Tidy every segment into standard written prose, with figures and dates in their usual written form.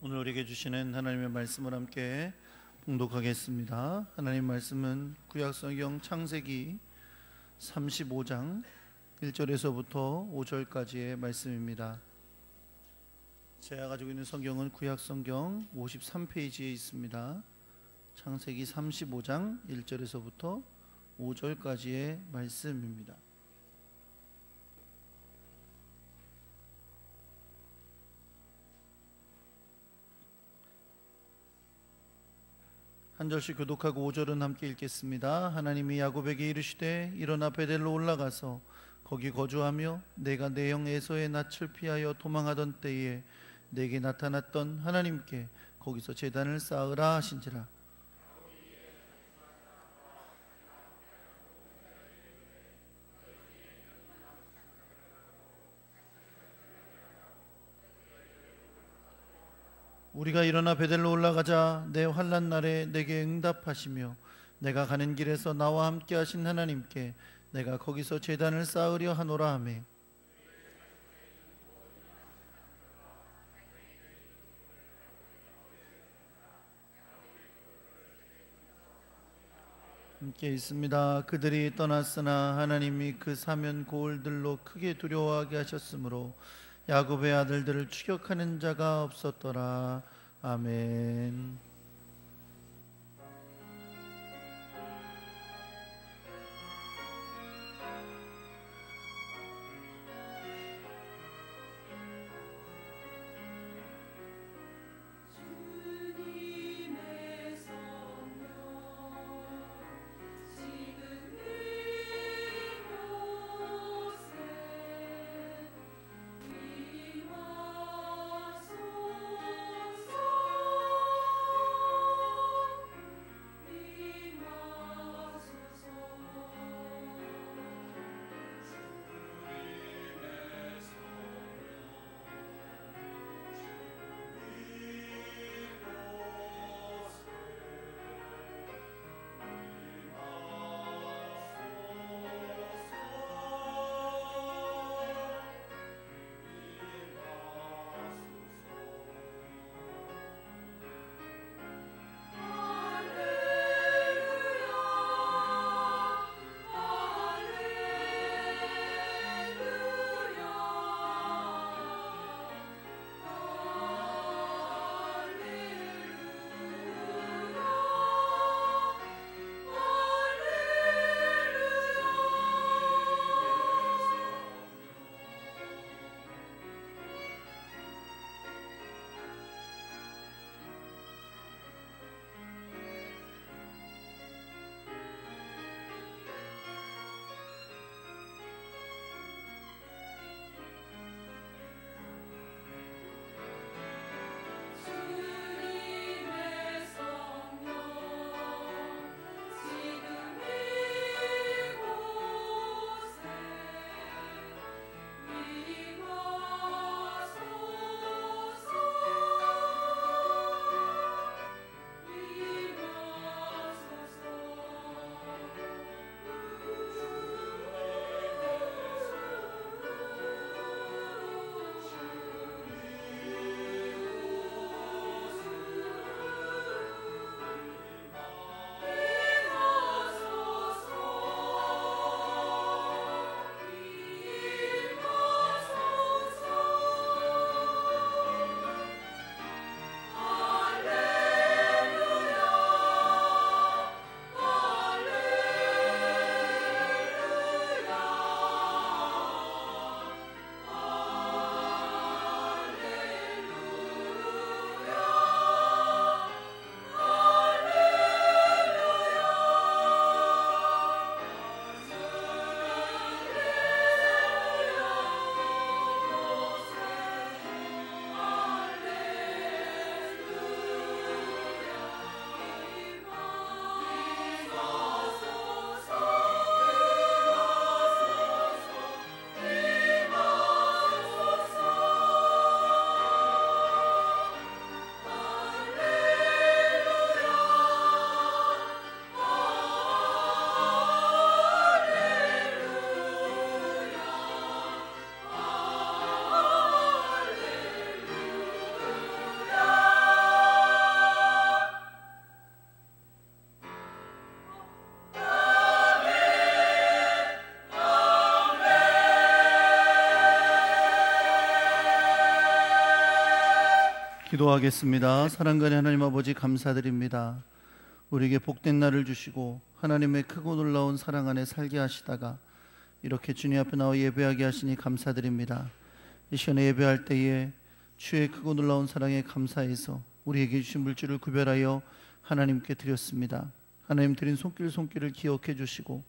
오늘 우리에게 주시는 하나님의 말씀을 함께 봉독하겠습니다. 하나님 말씀은 구약성경 창세기 35장 1절에서부터 5절까지의 말씀입니다. 제가 가지고 있는 성경은 구약성경 53페이지에 있습니다. 창세기 35장 1절에서부터 5절까지의 말씀입니다. 한 절씩 교독하고 5절은 함께 읽겠습니다. 하나님이 야곱에게 이르시되 일어나 베델로 올라가서 거기 거주하며 내가 내 형 에서의 낯을 피하여 도망하던 때에 내게 나타났던 하나님께 거기서 제단을 쌓으라 하신지라. 우리가 일어나 베델로 올라가자 내 환난 날에 내게 응답하시며 내가 가는 길에서 나와 함께 하신 하나님께 내가 거기서 제단을 쌓으려 하노라 하매 함께 있습니다. 그들이 떠났으나 하나님이 그 사면 고을들로 크게 두려워하게 하셨으므로 야곱의 아들들을 추격하는 자가 없었더라. 아멘. 기도하겠습니다. 사랑가의 하나님 아버지 감사드립니다. 우리에게 복된 날을 주시고 하나님의 크고 놀라운 사랑 안에 살게 하시다가 이렇게 주님 앞에 나와 예배하게 하시니 감사드립니다. 이 시간에 예배할 때에 주의 크고 놀라운 사랑에 감사해서 우리에게 주신 물질을 구별하여 하나님께 드렸습니다. 하나님 드린 손길을 기억해 주시고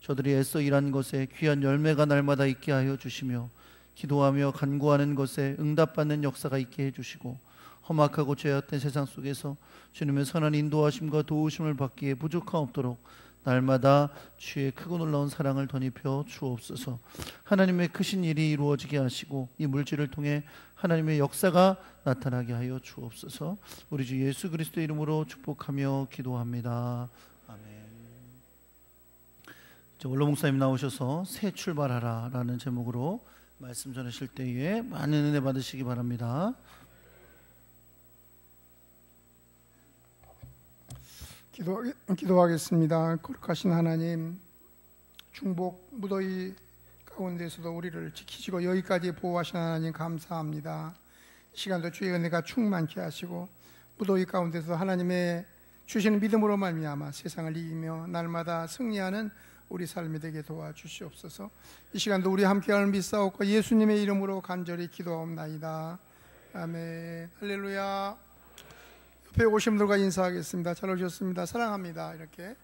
저들이 애써 일한 것에 귀한 열매가 날마다 있게 하여 주시며 기도하며 간구하는 것에 응답받는 역사가 있게 해주시고 험악하고 죄악된 세상 속에서 주님의 선한 인도하심과 도우심을 받기에 부족함 없도록 날마다 주의 크고 놀라운 사랑을 덧입혀 주옵소서. 하나님의 크신 일이 이루어지게 하시고 이 물질을 통해 하나님의 역사가 나타나게 하여 주옵소서. 우리 주 예수 그리스도의 이름으로 축복하며 기도합니다. 아멘. 원로 목사님 나오셔서 새 출발하라 라는 제목으로 말씀 전하실 때에 많은 은혜 받으시기 바랍니다. 기도하겠습니다. 거룩하신 하나님, 중복 무더위 가운데서도 우리를 지키시고 여기까지 보호하신 하나님 감사합니다. 이 시간도 주의 은혜가 충만케 하시고 무더위 가운데서 하나님의 주시는 믿음으로 말미암아 세상을 이기며 날마다 승리하는 우리 삶이 되게 도와주시옵소서. 이 시간도 우리 함께하는 믿사옵고 예수님의 이름으로 간절히 기도하옵나이다. 아멘. 할렐루야. 옆에 오신 분들과 인사하겠습니다. 잘 오셨습니다. 사랑합니다. 이렇게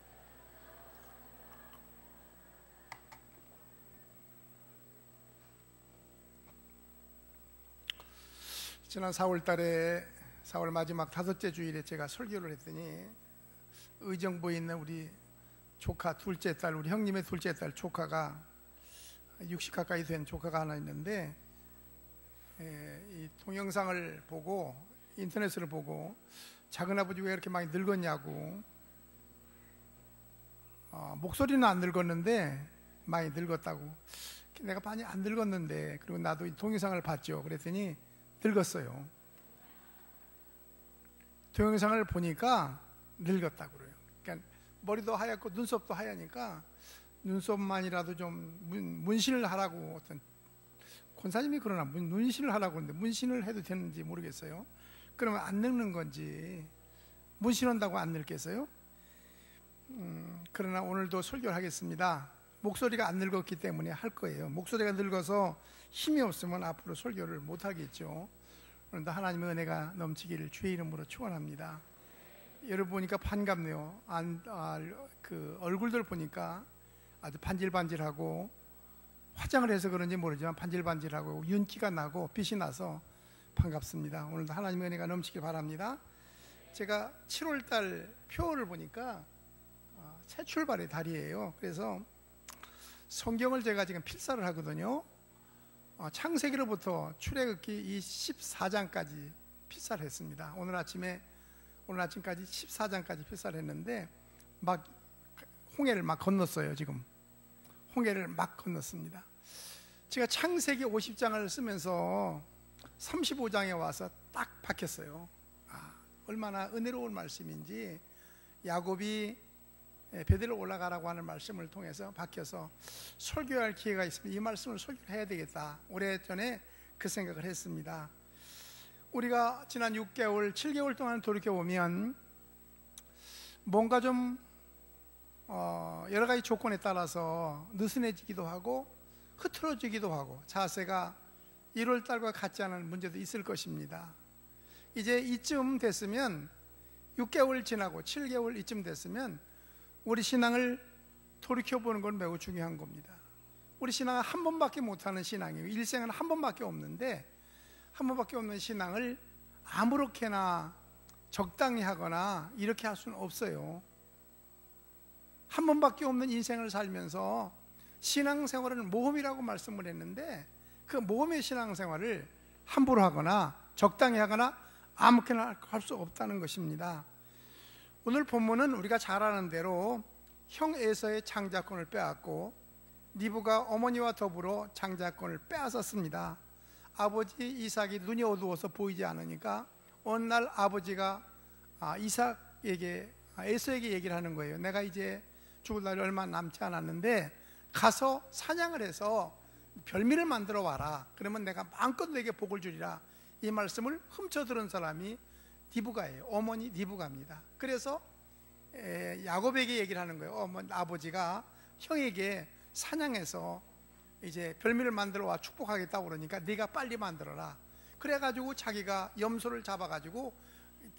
지난 4월 달에 4월 마지막 5째 주일에 제가 설교를 했더니 의정부에 있는 우리 조카 둘째 딸, 우리 형님의 둘째 딸 조카가 60 가까이 된 조카가 하나 있는데 이 동영상을 보고 인터넷을 보고 작은아버지 왜 이렇게 많이 늙었냐고, 목소리는 안 늙었는데 많이 늙었다고. 내가 많이 안 늙었는데, 그리고 나도 이 동영상을 봤죠. 그랬더니 늙었어요. 동영상을 보니까 늙었다고 그래요. 그러니까 머리도 하얗고 눈썹도 하얘니까 눈썹만이라도 좀 문신을 하라고, 어떤 권사님이 그러나 문신을 하라고 하는데 문신을 해도 되는지 모르겠어요. 그러면 안 늙는 건지, 문신한다고 안 늙겠어요? 그러나 오늘도 설교를 하겠습니다. 목소리가 안 늙었기 때문에 할 거예요. 목소리가 늙어서 힘이 없으면 앞으로 설교를 못 하겠죠. 오늘도 하나님의 은혜가 넘치기를 주의 이름으로 축원합니다. 여러분 보니까 반갑네요. 그 얼굴들 보니까 아주 반질반질하고, 화장을 해서 그런지 모르지만 반질반질하고 윤기가 나고 빛이 나서 반갑습니다. 오늘도 하나님의 은혜가 넘치길 바랍니다. 제가 7월달 표를 보니까 새 출발의 달이에요. 그래서 성경을 제가 지금 필사를 하거든요. 창세기로부터 출애굽기 14장까지 필사를 했습니다. 오늘 아침까지 14장까지 필사를 했는데 막 홍해를 막 건넜어요. 지금 홍해를 막 건넜습니다. 제가 창세기 50장을 쓰면서 35장에 와서 딱 박혔어요. 얼마나 은혜로운 말씀인지, 야곱이 베델로 올라가라고 하는 말씀을 통해서 박혀서 설교할 기회가 있으면 이 말씀을 설교해야 되겠다. 오래전에 그 생각을 했습니다. 우리가 지난 6개월, 7개월 동안 돌이켜보면 뭔가 좀 여러 가지 조건에 따라서 느슨해지기도 하고 흐트러지기도 하고 자세가 1월 달과 같지 않은 문제도 있을 것입니다. 이제 이쯤 됐으면 6개월 지나고 7개월 이쯤 됐으면 우리 신앙을 돌이켜보는 건 매우 중요한 겁니다. 우리 신앙은 한 번밖에 못하는 신앙이에요. 일생은 한 번밖에 없는데 한 번밖에 없는 신앙을 아무렇게나 적당히 하거나 이렇게 할 수는 없어요. 한 번밖에 없는 인생을 살면서 신앙생활은 모험이라고 말씀을 했는데 그 모험의 신앙생활을 함부로 하거나 적당히 하거나 아무렇게나 할 수 없다는 것입니다. 오늘 본문은 우리가 잘 아는 대로 형 에서의 장자권을 빼앗고 리브가 어머니와 더불어 장자권을 빼앗았습니다. 아버지 이삭이 눈이 어두워서 보이지 않으니까 어느 날 아버지가 에서에게 얘기를 하는 거예요. 내가 이제 죽을 날이 얼마 남지 않았는데 가서 사냥을 해서 별미를 만들어 와라. 그러면 내가 마음껏 내게 복을 주리라. 이 말씀을 훔쳐 들은 사람이 리브가예요. 어머니 리브가입니다. 그래서 야곱에게 얘기를 하는 거예요. 아버지가 형에게 사냥해서 이제 별미를 만들어 와 축복하겠다고 그러니까 네가 빨리 만들어라. 그래가지고 자기가 염소를 잡아가지고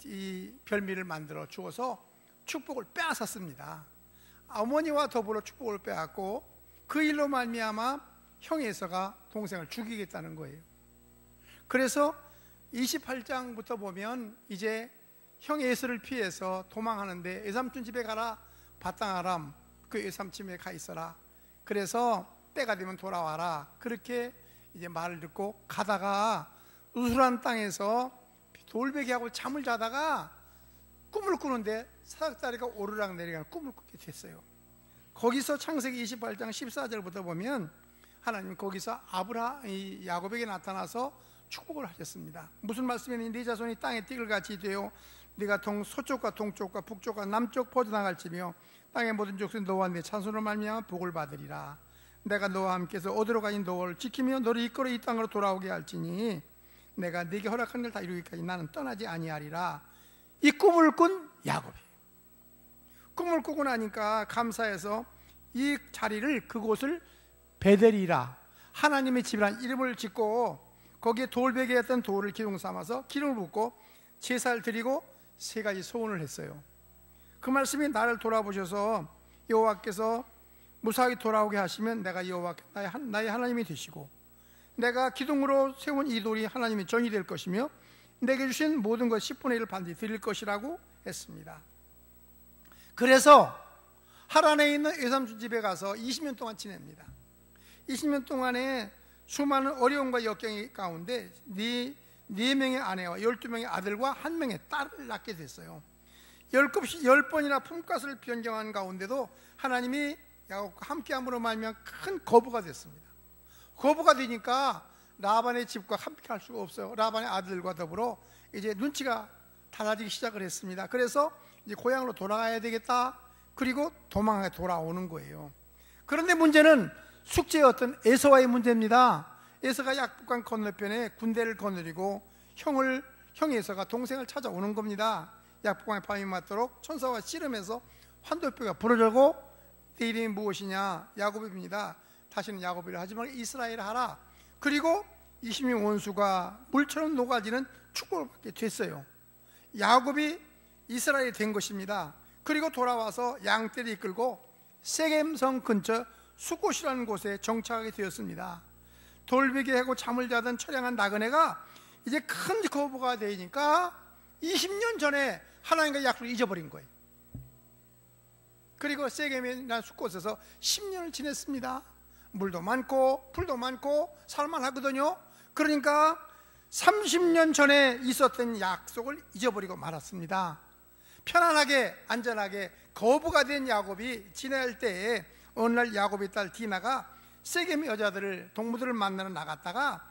이 별미를 만들어 주어서 축복을 빼앗았습니다. 어머니와 더불어 축복을 빼앗고 그 일로 말미암아 형 에서가 동생을 죽이겠다는 거예요. 그래서 28장부터 보면 이제 형 에서를 피해서 도망하는데 외삼촌 집에 가라, 바탕아람 그 외삼촌 집에 가 있어라. 그래서 때가 되면 돌아와라. 그렇게 이제 말을 듣고 가다가 우술한 땅에서 돌베개하고 잠을 자다가 꿈을 꾸는데 사닥다리가 오르락 내리락 꿈을 꾸게 됐어요. 거기서 창세기 28장 14절부터 보면 하나님 거기서 야곱에게 나타나서 축복을 하셨습니다. 무슨 말씀이니? 네 자손이 땅의 띠글같이 되어 네가 서쪽과 동쪽과 북쪽과 남쪽 퍼져나갈지며 땅의 모든 족속이 너와 네 자손으로 말미암아 복을 받으리라. 내가 너와 함께서 어디로 가니 너를 지키며 너를 이끌어 이 땅으로 돌아오게 할지니 내가 네게 허락한 걸 다 이루기까지 나는 떠나지 아니하리라. 이 꿈을 꾼 야곱이 꿈을 꾸고 나니까 감사해서 이 자리를 그곳을 베델이라 하나님의 집이라는 이름을 짓고 거기에 돌베개에 했던 돌을 기둥 삼아서 기름을 붓고 제사를 드리고 세 가지 소원을 했어요. 그 말씀이 나를 돌아보셔서 여호와께서 무사하게 돌아오게 하시면 내가 여호와 나의 하나님이 되시고 내가 기둥으로 세운 이 돌이 하나님의 전이 될 것이며 내게 주신 모든 것 10분의 1을 반드시 드릴 것이라고 했습니다. 그래서 하란에 있는 외삼촌 집에 가서 20년 동안 지냅니다. 20년 동안에 수많은 어려움과 역경이 가운데 4명의 아내와 12명의 아들과 1명의 딸을 낳게 됐어요. 10번이나 품값을 변경한 가운데도 하나님이 야곱과 함께함으로 말미암아 큰 거부가 됐습니다. 거부가 되니까 라반의 집과 함께 할 수가 없어요. 라반의 아들과 더불어 이제 눈치가 달라지기 시작을 했습니다. 그래서 이제 고향으로 돌아가야 되겠다. 그리고 도망하게 돌아오는 거예요. 그런데 문제는 숙제였던 에서와의 문제입니다. 에서가 약복강 건너편에 군대를 거느리고 형 에서가 동생을 찾아오는 겁니다. 약복강의 밤이 맞도록 천사와 씨름해서 환도뼈가 부러지고 내 이름이 무엇이냐? 야곱입니다. 다시는 야곱이라 하지 말고 이스라엘 하라. 그리고 20명 원수가 물처럼 녹아지는 축복을 받게 됐어요. 야곱이 이스라엘이 된 것입니다. 그리고 돌아와서 양떼를 이끌고 세겜성 근처 수꽃이라는 곳에 정착하게 되었습니다. 돌베개하고 잠을 자던 처량한 나그네가 이제 큰 거부가 되니까 20년 전에 하나님과 약속을 잊어버린 거예요. 그리고 세겜이라는 수꽃에서 10년을 지냈습니다. 물도 많고 풀도 많고 살만하거든요. 그러니까 30년 전에 있었던 약속을 잊어버리고 말았습니다. 편안하게 안전하게 거부가 된 야곱이 지낼 때에 어느 날 야곱의 딸 디나가 세겜 여자들을 동무들을 만나러 나갔다가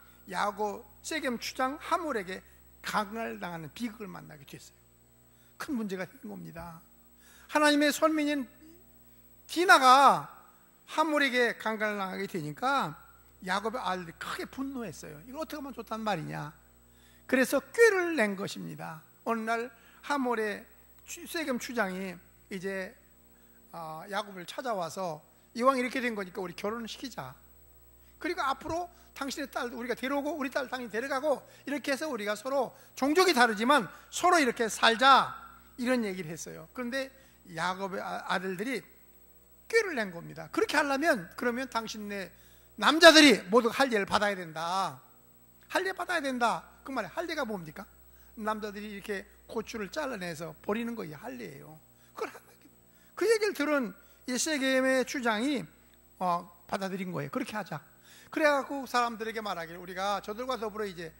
세겜 추장 하몰에게 강간당하는 비극을 만나게 됐어요. 큰 문제가 된 겁니다. 하나님의 선민인 디나가 하몰에게 강간을 당하게 되니까 야곱의 아들들이 크게 분노했어요. 이걸 어떻게 하면 좋단 말이냐. 그래서 꾀를 낸 것입니다. 어느 날 하몰의 세겜 추장이 이제 야곱을 찾아와서 이왕 이렇게 된 거니까 우리 결혼을 시키자. 그리고 앞으로 당신의 딸도 우리가 데려오고 우리 딸 당연히 데려가고 이렇게 해서 우리가 서로 종족이 다르지만 서로 이렇게 살자, 이런 얘기를 했어요. 그런데 야곱의 아들들이 꾀를 낸 겁니다. 그렇게 하려면 그러면 당신네 남자들이 모두 할례를 받아야 된다. 할례 받아야 된다. 그 말에 할례가 뭡니까? 남자들이 이렇게 고추를 잘라내서 버리는 거예요. 할례예요. 그 얘기를 들은 이 세겜의 추장이 받아들인 거예요. 그렇게 하자. 그래갖고 사람들에게 말하기를 우리가 저들과 더불어 이제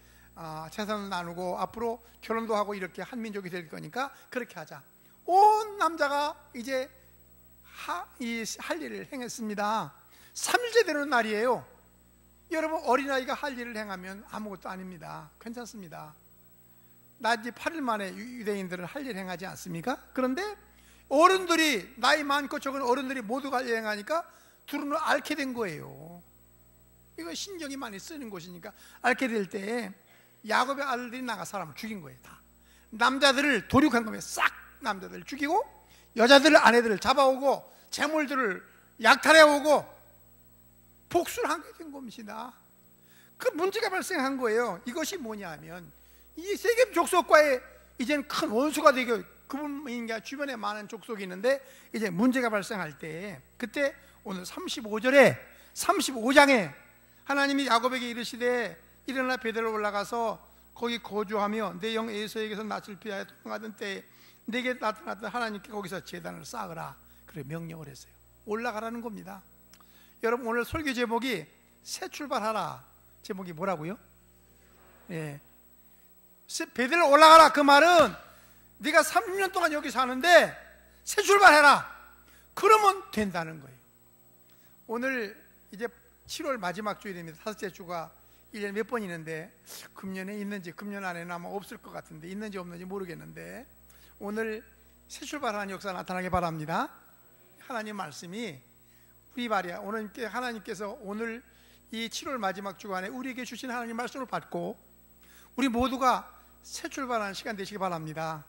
재산을 나누고 앞으로 결혼도 하고 이렇게 한 민족이 될 거니까 그렇게 하자. 온 남자가 이제 이 할례를 행했습니다. 3일째 되는 날이에요. 여러분, 어린아이가 할례를 행하면 아무것도 아닙니다. 괜찮습니다. 나지 8일 만에 유대인들은 할례를 행하지 않습니까? 그런데 어른들이, 나이 많고 적은 어른들이 모두가 할례를 행하니까 둘은 앓게 된 거예요. 이거 신경이 많이 쓰는 곳이니까 앓게 될 때 야곱의 아들들이 나가 사람을 죽인 거예요. 다 남자들을 도륙한 겁니다. 싹 남자들을 죽이고 여자들을, 아내들을 잡아오고 재물들을 약탈해오고 복수를 하게 된 겁니다. 그 문제가 발생한 거예요. 이것이 뭐냐 하면 이 세겜 족속과의 이제는 큰 원수가 되고, 그분과 주변에 많은 족속이 있는데 이제 문제가 발생할 때, 그때 오늘 35장에 하나님이 야곱에게 이르시되 일어나 베델로 올라가서 거기 거주하며 내 영 에서에게서 낯을 피하여 도망하던 때에 내게 나타났던 하나님께 거기서 제단을 쌓으라, 그래 명령을 했어요. 올라가라는 겁니다. 여러분, 오늘 설교 제목이 새 출발하라. 제목이 뭐라고요? 예, 베델로 올라가라. 그 말은 네가 30년 동안 여기 사는데 새 출발해라, 그러면 된다는 거예요. 오늘 이제 7월 마지막 주일입니다. 다섯째 주가 1년에 몇 번 있는데, 금년에 있는지 금년 안에는 아마 없을 것 같은데, 있는지 없는지 모르겠는데, 오늘 새 출발하는 역사 나타나게 바랍니다. 하나님 말씀이 우리 말이야. 오늘 하나님께서 오늘 이 7월 마지막 주간에 우리에게 주신 하나님 말씀을 받고 우리 모두가 새 출발하는 시간 되시기 바랍니다.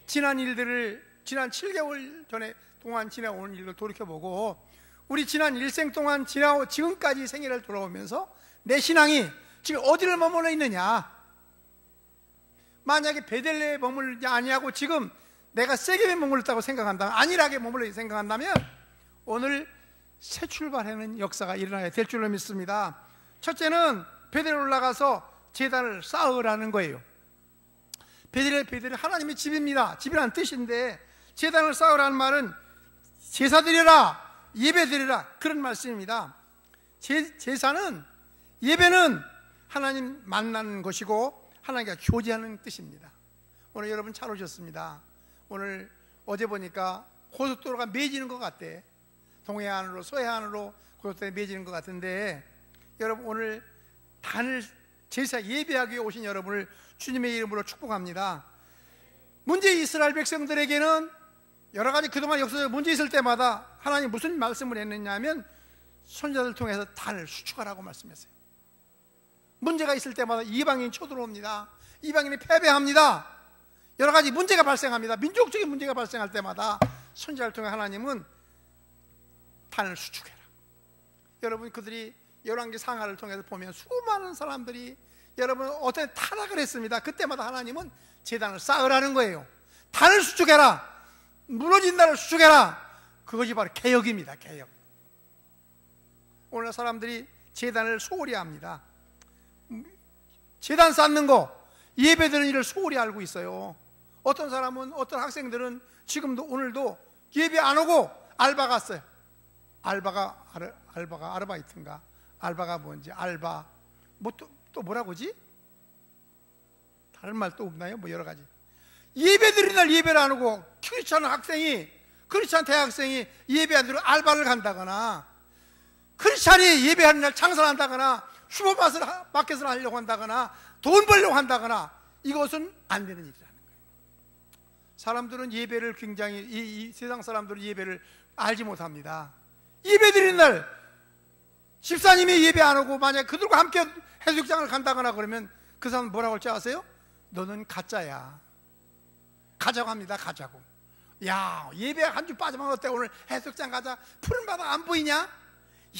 지난 일들을, 지난 7개월 전에 동안 지나온 일을 돌이켜보고, 우리 지난 일생 동안 지나고 지금까지 생애를 돌아오면서 내 신앙이 지금 어디를 머물러 있느냐. 만약에 베델레에 머물지 아니하고 지금 내가 세겜에 머물렀다고 생각한다면, 안일하게 머물러 생각한다면 오늘 새 출발하는 역사가 일어나야 될 줄로 믿습니다. 첫째는 베델에 올라가서 제단을 쌓으라는 거예요. 베델이 하나님의 집입니다. 집이라는 뜻인데, 제단을 쌓으라는 말은 제사 드리라, 예배 드리라, 그런 말씀입니다. 제사는, 예배는 하나님 만나는 것이고 하나님과 교제하는 뜻입니다. 오늘 여러분 잘 오셨습니다. 오늘 어제 보니까 고속도로가 매지는 것 같대. 동해안으로 서해안으로 고속도로가 매지는 것 같은데, 여러분 오늘 단을 제사 예배하기 위해 오신 여러분을 주님의 이름으로 축복합니다. 문제 이스라엘 백성들에게는 여러 가지 그동안 역사에 문제 있을 때마다 하나님 무슨 말씀을 했느냐 하면 선지자들 통해서 단을 수축하라고 말씀했어요. 문제가 있을 때마다 이방인이 쳐들어옵니다. 이방인이 패배합니다. 여러 가지 문제가 발생합니다. 민족적인 문제가 발생할 때마다 선지자를 통해 하나님은 단을 수축해라. 여러분, 그들이 열왕기 상하를 통해서 보면 수많은 사람들이 여러분 어떤 타락을 했습니다. 그때마다 하나님은 제단을 쌓으라는 거예요. 단을 수축해라, 무너진 단을 수축해라. 그것이 바로 개혁입니다. 개혁. 오늘 사람들이 제단을 소홀히 합니다. 제단 쌓는 거, 예배 드리는 일을 소홀히 알고 있어요. 어떤 사람은, 어떤 학생들은 지금도 오늘도 예배 안 오고 알바 갔어요. 알바가 아르바이트인가? 알바가 뭔지, 알바 뭐 또 뭐라고지? 다른 말 또 없나요? 뭐 여러 가지. 예배 드리는 날 예배를 안 오고, 크리스찬 학생이, 크리스찬 대학생이 예배 안 드리고 알바를 간다거나, 크리스찬이 예배하는 날 장사를 한다거나, 슈퍼마켓을 하려고 한다거나, 돈 벌려고 한다거나, 이것은 안 되는 일이라는 거예요. 사람들은 예배를 굉장히, 이 세상 사람들은 예배를 알지 못합니다. 예배 드리는 날 집사님이 예배 안 오고 만약 그들과 함께 해수욕장을 간다거나 그러면 그 사람은 뭐라고 할지 아세요? 너는 가짜야. 가자고 합니다. 가자고. 야, 예배 한 주 빠지면 어때? 오늘 해수욕장 가자. 푸른 바다 안 보이냐?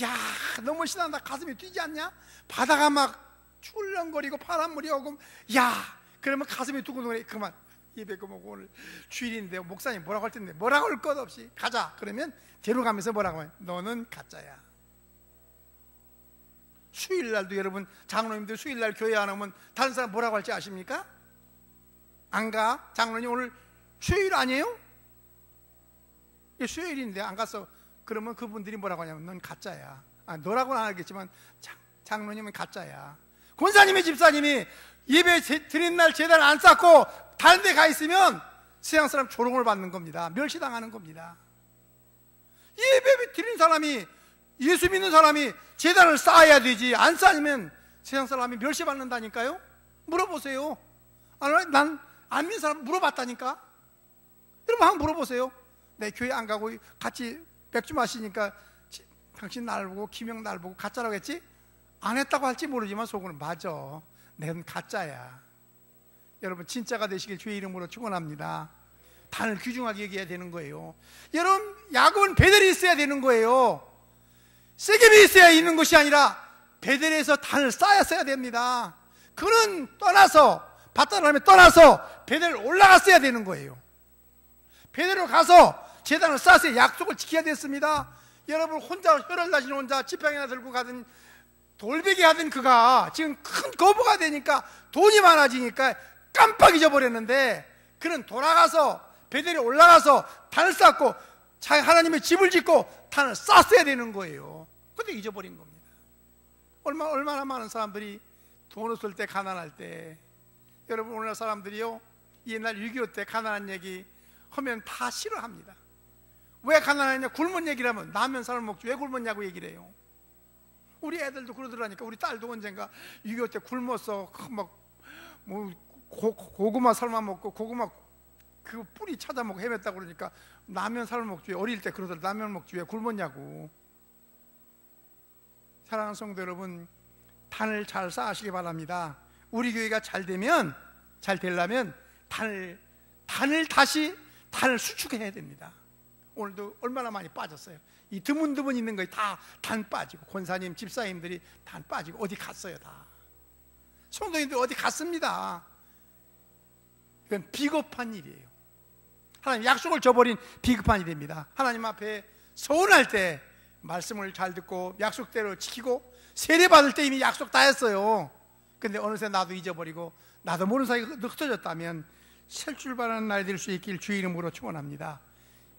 야, 너무 신난다. 가슴이 뛰지 않냐? 바다가 막 출렁거리고 바닷물이 오고, 야, 그러면 가슴이 두근두근해. 그만, 예배 그만고 오늘 주일인데 목사님 뭐라고 할 텐데 뭐라고 할 것 없이 가자. 그러면 데려가면서 뭐라고 해? 너는 가짜야. 수요일날도 여러분, 장로님들 수요일날 교회 안 오면 다른 사람 뭐라고 할지 아십니까? 안 가? 장로님 오늘 수요일 아니에요? 수요일인데 안 갔어. 그러면 그분들이 뭐라고 하냐면 넌 가짜야. 너라고는 안 하겠지만 장로님은 가짜야. 권사님의 집사님이 예배 드린 날 제단 안 쌓고 다른 데 가 있으면 세상 사람 조롱을 받는 겁니다. 멸시당하는 겁니다. 예배 드린 사람이, 예수 믿는 사람이 제단을 쌓아야 되지, 안 쌓으면 세상 사람이 멸시받는다니까요. 물어보세요. 난 안 믿는 사람 물어봤다니까. 여러분 한번 물어보세요. 내 교회 안 가고 같이 맥주 마시니까 당신 날 보고 김영 날 보고 가짜라고 했지? 안 했다고 할지 모르지만 속으로는 맞아, 난 가짜야. 여러분 진짜가 되시길 주의 이름으로 축원합니다. 단을 귀중하게 여겨야 되는 거예요. 여러분 야곱은 베델이 있어야 되는 거예요. 세겜이 있어야 있는 것이 아니라 베델에서 단을 쌓았어야 됩니다. 그는 떠나서 밧다람에 떠나서 베델 올라갔어야 되는 거예요. 베델로 가서 제단을 쌓았어야 약속을 지켜야 됐습니다. 여러분 혼자 혈을 나신 혼자 지팡이나 들고 가든 돌베개 하던 그가 지금 큰 거부가 되니까 돈이 많아지니까 깜빡 잊어버렸는데 그는 돌아가서 베델에 올라가서 단을 쌓고 자기 하나님의 집을 짓고 단을 쌓았어야 되는 거예요. 근데 잊어버린 겁니다. 얼마나 많은 사람들이 돈 없을 때 가난할 때, 여러분 오늘날 사람들이요 옛날 6.25 때 가난한 얘기 하면 다 싫어합니다. 왜 가난하냐? 굶은 얘기를 하면 라면 사람 먹지 왜 굶었냐고 얘기를 해요. 우리 애들도 그러더라니까. 우리 딸도 언젠가 6.25 때 굶었어. 고구마 삶아 먹고 고구마 그 뿌리 찾아 먹고 헤맸다고 그러니까 라면 삶아 먹지 왜, 어릴 때 그러더라. 라면 먹지 왜 굶었냐고. 사랑하는 성도 여러분, 단을 잘 쌓으시기 바랍니다. 우리 교회가 잘 되려면 단을 수축해야 됩니다. 오늘도 얼마나 많이 빠졌어요. 이 드문드문 있는 거에 다 단 빠지고, 권사님, 집사님들이 단 빠지고 어디 갔어요. 다 성도님들 어디 갔습니다. 이건 비겁한 일이에요. 하나님 약속을 저버린 비겁한 일입니다. 하나님 앞에 서운할 때 말씀을 잘 듣고 약속대로 지키고 세례 받을 때 이미 약속 다 했어요. 근데 어느새 나도 잊어버리고 나도 모르는 사이에 흩어졌다면 새 출발하는 날이 될 수 있길 주의 이름으로 축원합니다.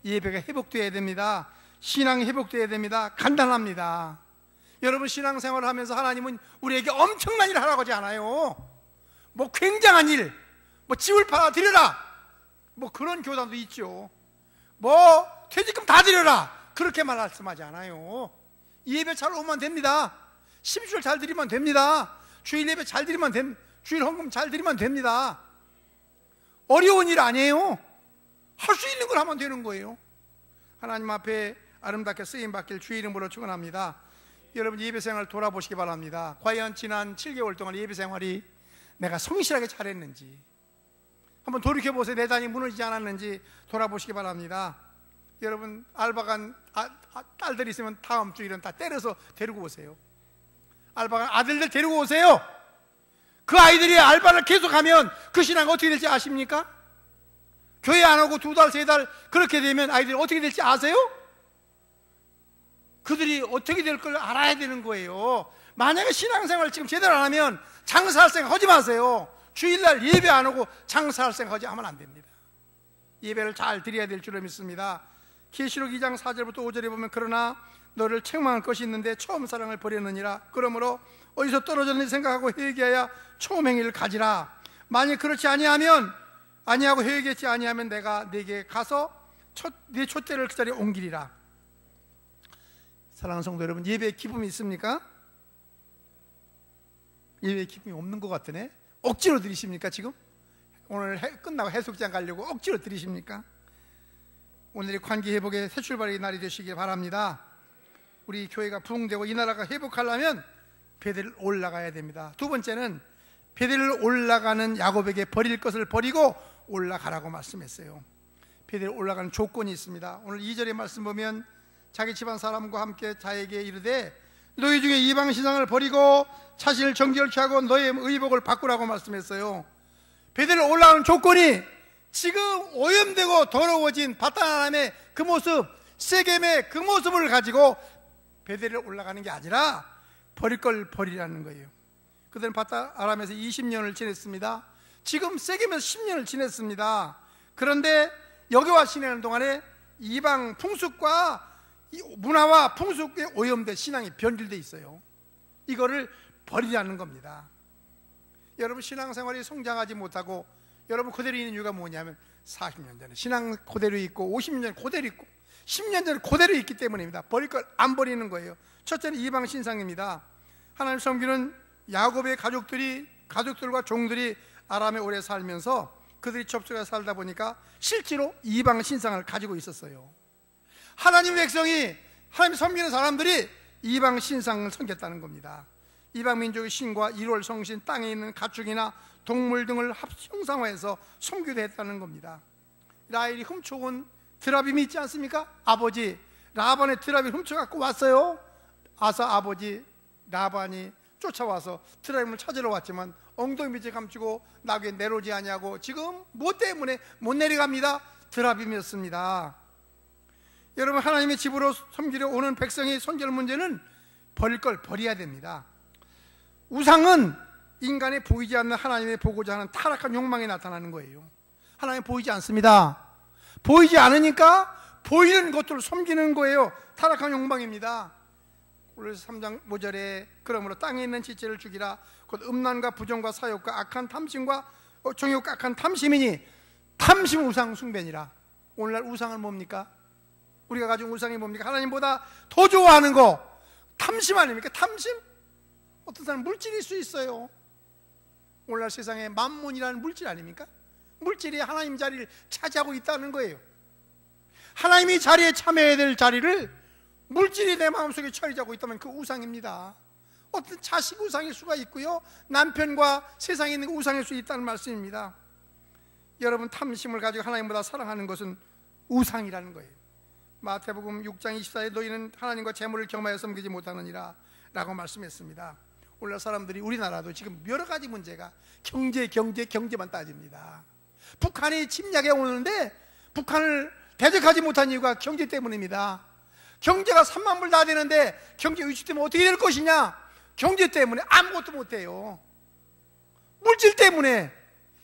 예배가 회복되어야 됩니다. 신앙이 회복되어야 됩니다. 간단합니다. 여러분 신앙생활을 하면서 하나님은 우리에게 엄청난 일을 하라고 하지 않아요. 뭐 굉장한 일, 뭐 집을 팔아 드려라, 뭐 그런 교단도 있죠. 뭐 퇴직금 다 드려라, 그렇게 말씀하지 않아요. 예배 잘 오면 됩니다. 10주일 잘 드리면 됩니다. 주일 예배 잘 드리면 됩니다. 주일 헌금 잘 드리면 됩니다. 어려운 일 아니에요. 할 수 있는 걸 하면 되는 거예요. 하나님 앞에 아름답게 쓰임받길 주의 이름으로 축원합니다. 여러분 예배생활 돌아보시기 바랍니다. 과연 지난 7개월 동안 예배생활이 내가 성실하게 잘했는지 한번 돌이켜보세요. 내 단이 무너지지 않았는지 돌아보시기 바랍니다. 여러분 알바간 딸들이 있으면 다음 주일은 다 때려서 데리고 오세요. 알바간 아들들 데리고 오세요. 그 아이들이 알바를 계속하면 그 신앙이 어떻게 될지 아십니까? 교회 안 오고 2달, 3달 그렇게 되면 아이들이 어떻게 될지 아세요? 그들이 어떻게 될 걸 알아야 되는 거예요. 만약에 신앙생활을 지금 제대로 안 하면 장사할 생각 하지 마세요. 주일날 예배 안 오고 장사할 생각 하면 안 됩니다. 예배를 잘 드려야 될 줄로 믿습니다. 계시록 2장 4절부터 5절에 보면 그러나 너를 책망할 것이 있는데 처음 사랑을 버렸느니라. 그러므로 어디서 떨어졌는지 생각하고 회개하여 처음 행위를 가지라. 만약 그렇지 아니하고 회개하지 아니하면 내가 네게 가서 네 촛대를 그 자리에 옮기리라. 사랑하는 성도 여러분, 예배에 기쁨이 있습니까? 예배에 기쁨이 없는 것 같으네. 억지로 드리십니까? 지금 오늘 끝나고 해수욕장 가려고 억지로 드리십니까? 오늘이 관계 회복의 새 출발의 날이 되시길 바랍니다. 우리 교회가 부흥되고 이 나라가 회복하려면 베델을 올라가야 됩니다. 두 번째는 베델을 올라가는 야곱에게 버릴 것을 버리고 올라가라고 말씀했어요. 베델을 올라가는 조건이 있습니다. 오늘 2절의 말씀 보면 자기 집안 사람과 함께 자에게 이르되 너희 중에 이방 신앙을 버리고 자신을 정결케 하고 너의 의복을 바꾸라고 말씀했어요. 베델을 올라가는 조건이 지금 오염되고 더러워진 바탄아람의 그 모습, 세겜의 그 모습을 가지고 베델을 올라가는 게 아니라 버릴 걸 버리라는 거예요. 그들은 바탄아람에서 20년을 지냈습니다. 지금 세겜에서 10년을 지냈습니다. 그런데 여기 와 지내는 동안에 이방 풍습과 문화와 풍습에 오염된 신앙이 변질되어 있어요. 이거를 버리라는 겁니다. 여러분 신앙생활이 성장하지 못하고 여러분 그대로 있는 이유가 뭐냐면 40년 전에 신앙 그대로 있고 50년 전에 그대로 있고 10년 전에 그대로 있기 때문입니다. 버릴 걸 안 버리는 거예요. 첫째는 이방 신상입니다. 하나님 섬기는 야곱의 가족들과 종들이 아람에 오래 살면서 그들이 접속해 살다 보니까 실제로 이방 신상을 가지고 있었어요. 하나님 백성이 하나님 섬기는 사람들이 이방 신상을 섬겼다는 겁니다. 이방 민족의 신과 1월 성신, 땅에 있는 가축이나 동물 등을 형상화해서 섬기도 했다는 겁니다. 라헬이 훔쳐온 드라빔이 있지 않습니까? 아버지 라반의 드라빔 훔쳐갖고 왔어요. 아버지 라반이 쫓아와서 드라빔을 찾으러 왔지만 엉덩이 밑에 감추고 나귀에 내려오지 아니하고 지금 뭐 때문에 못 내려갑니다? 드라빔이었습니다. 여러분, 하나님의 집으로 섬기려 오는 백성의 손절 문제는 버릴 걸 버려야 됩니다. 우상은 인간의 보이지 않는 하나님의 보고자 하는 타락한 욕망이 나타나는 거예요. 하나님 보이지 않습니다. 보이지 않으니까 보이는 것들을 섬기는 거예요. 타락한 욕망입니다. 그래서 3장 5절에 그러므로 땅에 있는 지체를 죽이라. 곧 음란과 부정과 사욕과 악한 탐심과 정욕과 악한 탐심이니 탐심 우상 숭배니라. 오늘날 우상은 뭡니까? 우리가 가진 우상이 뭡니까? 하나님보다 더 좋아하는 거 탐심 아닙니까? 탐심? 어떤 사람은 물질일 수 있어요. 오늘날 세상에 만몬이라는 물질 아닙니까? 물질이 하나님 자리를 차지하고 있다는 거예요. 하나님이 자리에 참여해야 될 자리를 물질이 내 마음속에 차지하고 있다면 그 우상입니다. 어떤 자식 우상일 수가 있고요, 남편과 세상에 있는 우상일 수 있다는 말씀입니다. 여러분, 탐심을 가지고 하나님보다 사랑하는 것은 우상이라는 거예요. 마태복음 6장 24에 너희는 하나님과 재물을 겸하여 섬기지 못하느니라 라고 말씀했습니다. 오늘날 사람들이, 우리나라도 지금 여러 가지 문제가 경제만 따집니다. 북한이 침략해 오는데 북한을 대적하지 못한 이유가 경제 때문입니다. 경제가 3만 불 다 되는데 경제 위축 때문에 어떻게 될 것이냐? 경제 때문에 아무것도 못해요. 물질 때문에.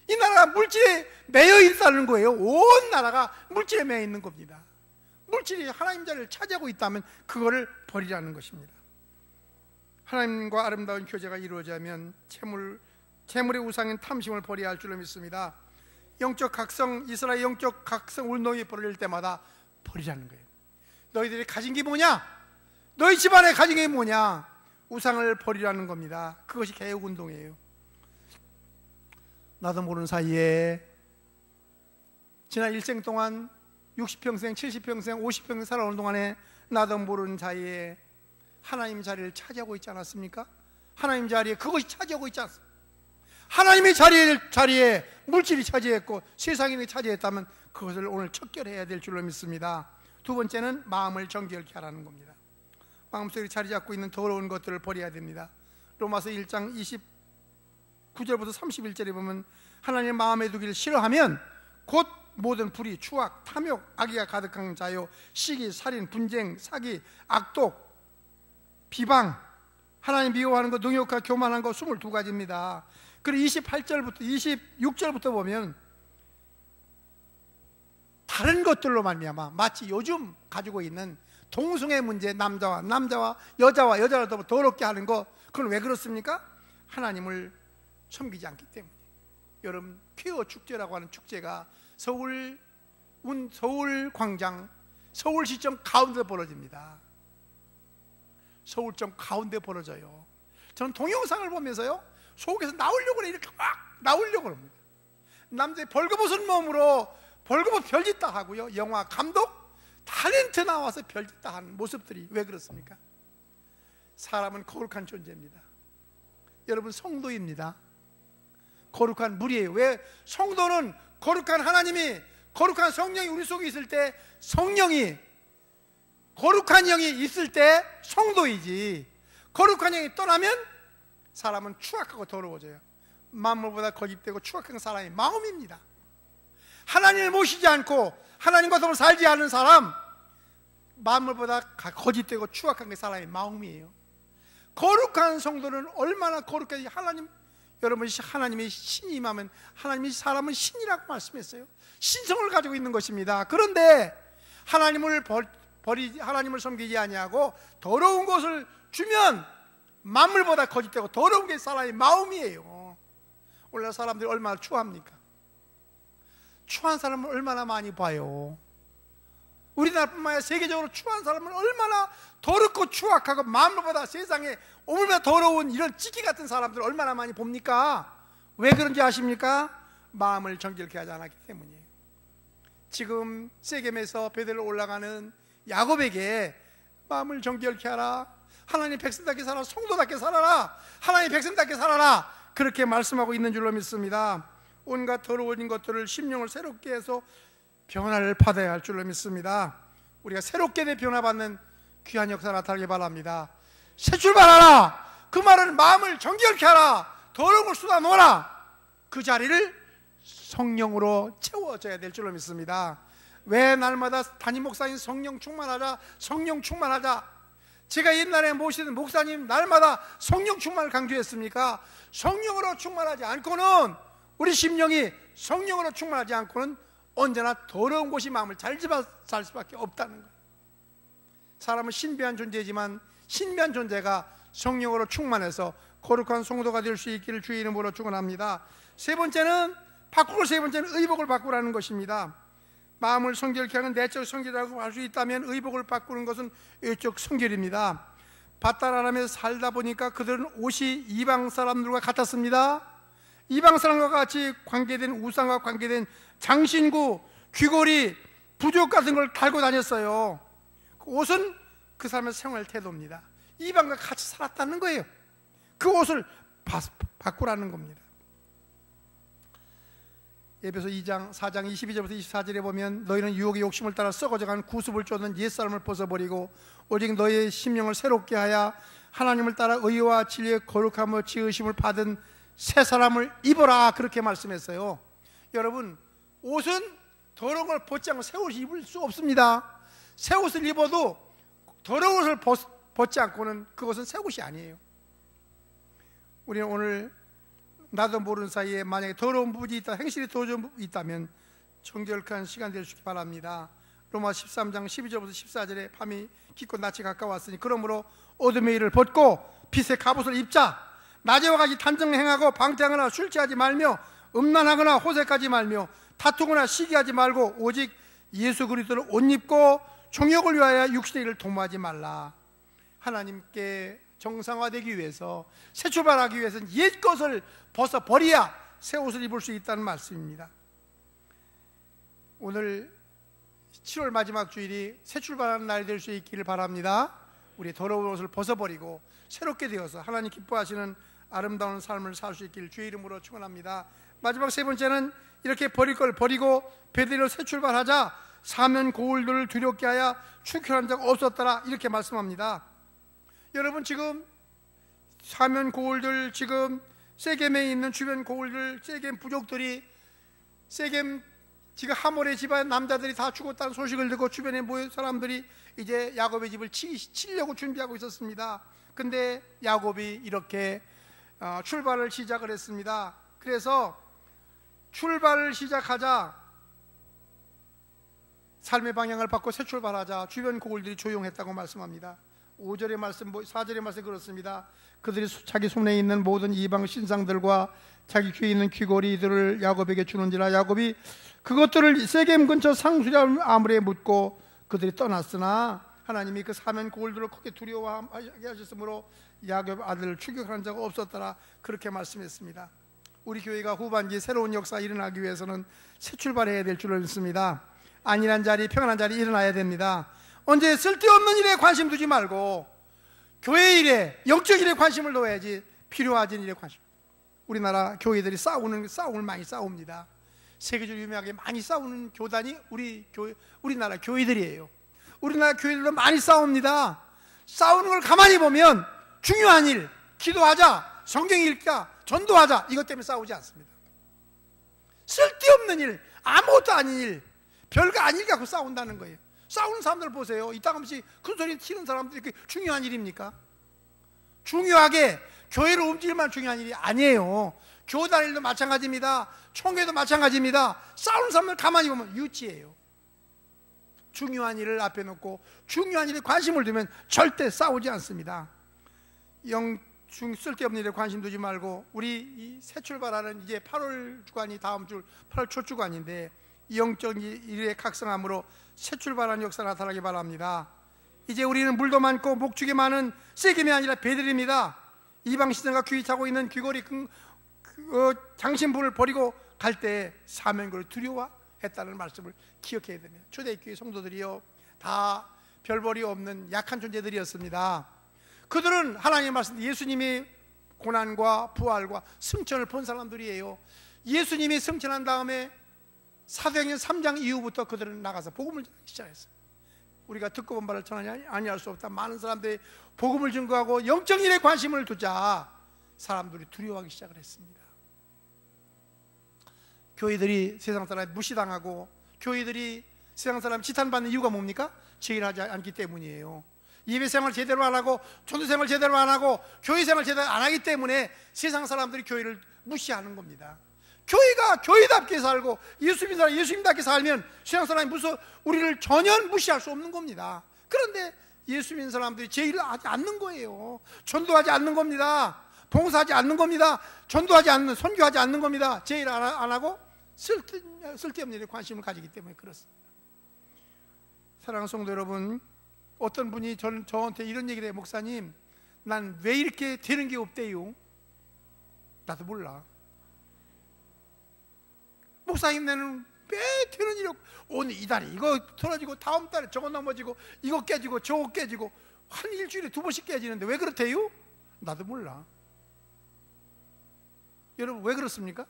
이 나라가 물질에 매여 있다는 거예요. 온 나라가 물질에 매여 있는 겁니다. 물질이 하나님 자리를 차지하고 있다면 그거를 버리라는 것입니다. 하나님과 아름다운 교제가 이루어지면 재물의 우상인 탐심을 버려야 할 줄로 믿습니다. 영적 각성, 이스라엘 영적 각성 운동이 벌어질 때마다 버리라는 거예요. 너희들이 가진 게 뭐냐? 너희 집안에 가진 게 뭐냐? 우상을 버리라는 겁니다. 그것이 개혁운동이에요. 나도 모르는 사이에 지난 일생 동안 60평생, 70평생, 50평생 살아오는 동안에 나도 모르는 사이에 하나님 자리를 차지하고 있지 않았습니까? 하나님 자리에 그것이 차지하고 있지 않습니까? 하나님의 자리에 물질이 차지했고 세상이 차지했다면 그것을 오늘 척결해야 될 줄로 믿습니다. 두 번째는 마음을 정결케 하라는 겁니다. 마음속에 자리 잡고 있는 더러운 것들을 버려야 됩니다. 로마서 1장 29절부터 31절에 보면 하나님의 마음에 두기를 싫어하면 곧 모든 불의, 추악, 탐욕, 악의가 가득한 자요, 시기, 살인, 분쟁, 사기, 악독, 비방, 하나님 미워하는 것, 능욕과 교만한 것 22가지입니다. 그리고 28절부터 26절부터 보면 다른 것들로 말미암아 마치 요즘 가지고 있는 동성애 문제, 남자와 여자와 더럽게 하는 거, 그건 왜 그렇습니까? 하나님을 섬기지 않기 때문에. 여러분, 퀴어 축제라고 하는 축제가 서울 광장, 서울시청 가운데 벌어집니다. 서울점 가운데 벌어져요. 저는 동영상을 보면서요, 속에서 나오려고 이렇게 막 나오려고 합니다. 남자의 벌거벗은 몸으로 벌거벗 별짓다 하고요, 영화 감독 탤런트 나와서 별짓다 하는 모습들이 왜 그렇습니까? 사람은 거룩한 존재입니다. 여러분, 성도입니다. 거룩한 물이에요. 왜? 성도는 거룩한 하나님이, 거룩한 성령이 우리 속에 있을 때, 성령이, 거룩한 영이 있을 때 성도이지, 거룩한 영이 떠나면 사람은 추악하고 더러워져요. 만물보다 거짓되고 추악한 사람이 마음입니다. 하나님을 모시지 않고 하나님과 더불어 살지 않은 사람, 만물보다 거짓되고 추악한 게 사람의 마음이에요. 거룩한 성도는 얼마나 거룩해. 여러분, 하나님의 신이 임하면 하나님이 사람은 신이라고 말씀했어요. 신성을 가지고 있는 것입니다. 그런데 하나님을 하나님을 섬기지 아니하고 더러운 것을 주면 만물보다 거짓되고 더러운 게 사람의 마음이에요. 오늘날 사람들이 얼마나 추합니까? 추한 사람을 얼마나 많이 봐요. 우리나라뿐만 아니라 세계적으로 추한 사람은 얼마나 더럽고 추악하고 만물보다 세상에 오물보다 더러운 이런 찌끼 같은 사람들을 얼마나 많이 봅니까? 왜 그런지 아십니까? 마음을 정결케 하지 않았기 때문이에요. 지금 세겜에서 베델로 올라가는 야곱에게 마음을 정결케 하라, 하나님 백성답게 살아라, 성도답게 살아라, 하나님 백성답게 살아라, 그렇게 말씀하고 있는 줄로 믿습니다. 온갖 더러워진 것들을 심령을 새롭게 해서 변화를 받아야 할 줄로 믿습니다. 우리가 새롭게 내 변화받는 귀한 역사 나타나게 바랍니다. 새 출발하라, 그 말은 마음을 정결케 하라, 더러운 걸 쏟아놓아라. 그 자리를 성령으로 채워져야 될 줄로 믿습니다. 왜 날마다 담임 목사님 성령 충만하자, 성령 충만하자, 제가 옛날에 모시던 목사님 날마다 성령 충만을 강조했습니까? 성령으로 충만하지 않고는, 우리 심령이 성령으로 충만하지 않고는 언제나 더러운 곳이 마음을 잘 살 수밖에 없다는 거예요. 사람은 신비한 존재지만 신비한 존재가 성령으로 충만해서 거룩한 성도가 될 수 있기를 주의 이름으로 축원합니다. 세 번째는 의복을 바꾸라는 것입니다. 마음을 성결케 하는 내적 성결이라고 할 수 있다면 의복을 바꾸는 것은 외적 성결입니다. 밧다라람에서 살다 보니까 그들은 옷이 이방 사람들과 같았습니다. 이방 사람과 같이 관계된 우상과 관계된 장신구, 귀걸이, 부족 같은 걸 달고 다녔어요. 그 옷은 그 사람의 생활 태도입니다. 이방과 같이 살았다는 거예요. 그 옷을 바꾸라는 겁니다. 에베소 2장 4장 22절부터 24절에 보면 너희는 유혹의 욕심을 따라 썩어져간 구습을 쫓는 옛사람을 벗어버리고 오직 너희의 심령을 새롭게 하여 하나님을 따라 의와 진리의 거룩함을 지으심을 받은 새 사람을 입어라, 그렇게 말씀했어요. 여러분, 옷은 더러운 걸 벗지 않고 새 옷을 입을 수 없습니다. 새 옷을 입어도 더러운 옷을 벗지 않고는 그것은 새 옷이 아니에요. 우리는 오늘 나도 모르는 사이에 만약에 더러운 부분이 있다, 행실이 더러운 부분이 있다면 정결한 시간 될 수 있기 바랍니다. 로마 13장 12절부터 14절에 밤이 깊고 낮이 가까웠으니 그러므로 어둠의 일을 벗고 빛의 갑옷을 입자. 낮에와 같이 단정 행하고 방탕하거나 술 취하지 말며 음란하거나 호색하지 말며 다투거나 시기하지 말고 오직 예수 그리스도를 옷 입고 정욕을 위하여 육신의 일을 도모하지 말라. 하나님께 정상화되기 위해서, 새 출발하기 위해서는 옛 것을 벗어버려야 새 옷을 입을 수 있다는 말씀입니다. 오늘 7월 마지막 주일이 새 출발하는 날이 될 수 있기를 바랍니다. 우리 더러운 옷을 벗어버리고 새롭게 되어서 하나님 기뻐하시는 아름다운 삶을 살 수 있기를 주의 이름으로 축원합니다. 마지막 세 번째는 이렇게 버릴 걸 버리고 베드로 새 출발하자. 사면 고울들을 두렵게 하여 출혈한 적 없었더라, 이렇게 말씀합니다. 여러분, 지금 사면 고울들, 지금 세겜에 있는 주변 고울들, 세겜 부족들이, 세겜 지금 하몰의 집안 남자들이 다 죽었다는 소식을 듣고 주변에 모인 사람들이 이제 야곱의 집을 치려고 준비하고 있었습니다. 근데 야곱이 이렇게 출발을 시작을 했습니다. 그래서 출발을 시작하자 삶의 방향을 바꿔 새 출발하자 주변 고울들이 조용했다고 말씀합니다. 5절의 말씀, 4절의 말씀 그렇습니다. 그들이 자기 손에 있는 모든 이방 신상들과 자기 귀에 있는 귀걸이들을 야곱에게 주는지라. 야곱이 그것들을 세겜 근처 상수리 아물에 묻고 그들이 떠났으나 하나님이 그 사면 고울들을 크게 두려워하게 하셨으므로 야곱 아들을 추격한 적 없었더라, 그렇게 말씀했습니다. 우리 교회가 후반기 새로운 역사 일어나기 위해서는 새 출발해야 될 줄을 믿습니다. 안일한 자리, 평안한 자리 일어나야 됩니다. 언제 쓸데없는 일에 관심 두지 말고 교회 일에, 영적 일에 관심을 둬야지. 필요하진 일에 관심. 우리나라 교회들이 싸움을 많이 싸웁니다. 세계적으로 유명하게 많이 싸우는 교단이 우리나라 교회들이에요. 우리나라 교회들도 많이 싸웁니다. 싸우는 걸 가만히 보면 중요한 일, 기도하자, 성경 읽자, 전도하자, 이것 때문에 싸우지 않습니다. 쓸데없는 일, 아무것도 아닌 일, 별거 아닌 일 갖고 싸운다는 거예요. 싸우는 사람들 보세요. 이따금씩 큰 소리 치는 사람들이 그게 중요한 일입니까? 중요하게 교회를 움직일만 중요한 일이 아니에요. 교단 일도 마찬가지입니다. 총회도 마찬가지입니다. 싸우는 사람들 가만히 보면 유치해요. 중요한 일을 앞에 놓고 중요한 일에 관심을 두면 절대 싸우지 않습니다. 쓸데없는 일에 관심 두지 말고, 우리 이 새 출발하는 이제 8월 주간이 다음 주 8월 초 주간인데 영적 일에 각성함으로 새 출발하는 역사 나타나기 바랍니다. 이제 우리는 물도 많고 목축이 많은 세겜이 아니라 베들입니다. 이방 신앙과 귀 차고 있는 귀걸이 장신분을 버리고 갈 때 사명을 두려워했다는 말씀을 기억해야 됩니다. 초대교회 성도들이요, 다 별볼이 없는 약한 존재들이었습니다. 그들은 하나님의 말씀, 예수님의 고난과 부활과 승천을 본 사람들이에요. 예수님이 승천한 다음에 사도행전 3장 이후부터 그들은 나가서 복음을 전하기 시작했어요. 우리가 듣고 본 바를 전하지 아니할 수 없다. 많은 사람들이 복음을 증거하고 영적 일에 관심을 두자 사람들이 두려워하기 시작을 했습니다. 교회들이 세상 사람에 무시당하고 교회들이 세상 사람 지탄받는 이유가 뭡니까? 제일하지 않기 때문이에요. 예배생활 제대로 안 하고 전도생활 제대로 안 하고 교회생활 제대로 안 하기 때문에 세상 사람들이 교회를 무시하는 겁니다. 교회가 교회답게 살고 예수님답게 살면 세상 사람이 우리를 전혀 무시할 수 없는 겁니다. 그런데 예수 믿는 사람들이 제일을 하지 않는 거예요. 전도하지 않는 겁니다. 봉사하지 않는 겁니다. 선교하지 않는 겁니다. 제일 안 하고 쓸데없는 일에 관심을 가지기 때문에 그렇습니다. 사랑하는 성도 여러분, 어떤 분이 저한테 이런 얘기를 해요. 목사님, 난 왜 이렇게 되는 게 없대요? 나도 몰라. 목사님, 나는 왜 되는 일이 없고, 오늘 이달에 이거 틀어지고 다음 달에 저거 넘어지고 이거 깨지고 저거 깨지고 한 일주일에 2번씩 깨지는데 왜 그렇대요? 나도 몰라. 여러분, 왜 그렇습니까?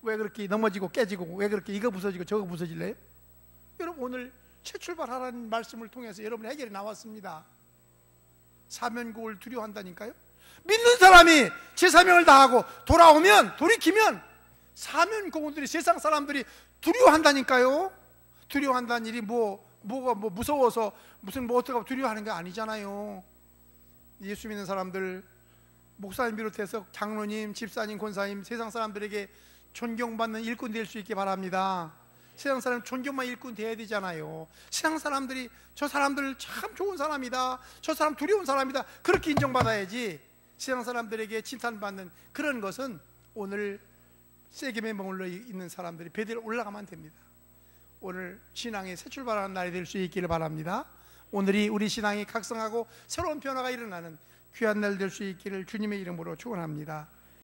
왜 그렇게 넘어지고 깨지고 왜 그렇게 이거 부서지고 저거 부서질래요? 여러분, 오늘 재출발하라는 말씀을 통해서 여러분 해결이 나왔습니다. 사면고를 두려워한다니까요. 믿는 사람이 제 사명을 다하고 돌이키면 사면고들이 세상 사람들이 두려워한다니까요. 두려워한다는 일이 뭐가 무서워서 무슨 어떻게 두려워하는 게 아니잖아요. 예수 믿는 사람들, 목사님 비롯해서 장로님, 집사님, 권사님, 세상 사람들에게 존경받는 일꾼 될 수 있게 바랍니다. 세상 사람 존경만 일꾼 돼야 되잖아요. 세상 사람들이 저 사람들 참 좋은 사람이다, 저 사람 두려운 사람이다, 그렇게 인정받아야지. 세상 사람들에게 칭찬받는 그런 것은 오늘 세겜에 머물러 있는 사람들이 베델 올라가면 안 됩니다. 오늘 신앙의 새 출발하는 날이 될 수 있기를 바랍니다. 오늘이 우리 신앙이 각성하고 새로운 변화가 일어나는 귀한 날 될 수 있기를 주님의 이름으로 축원합니다.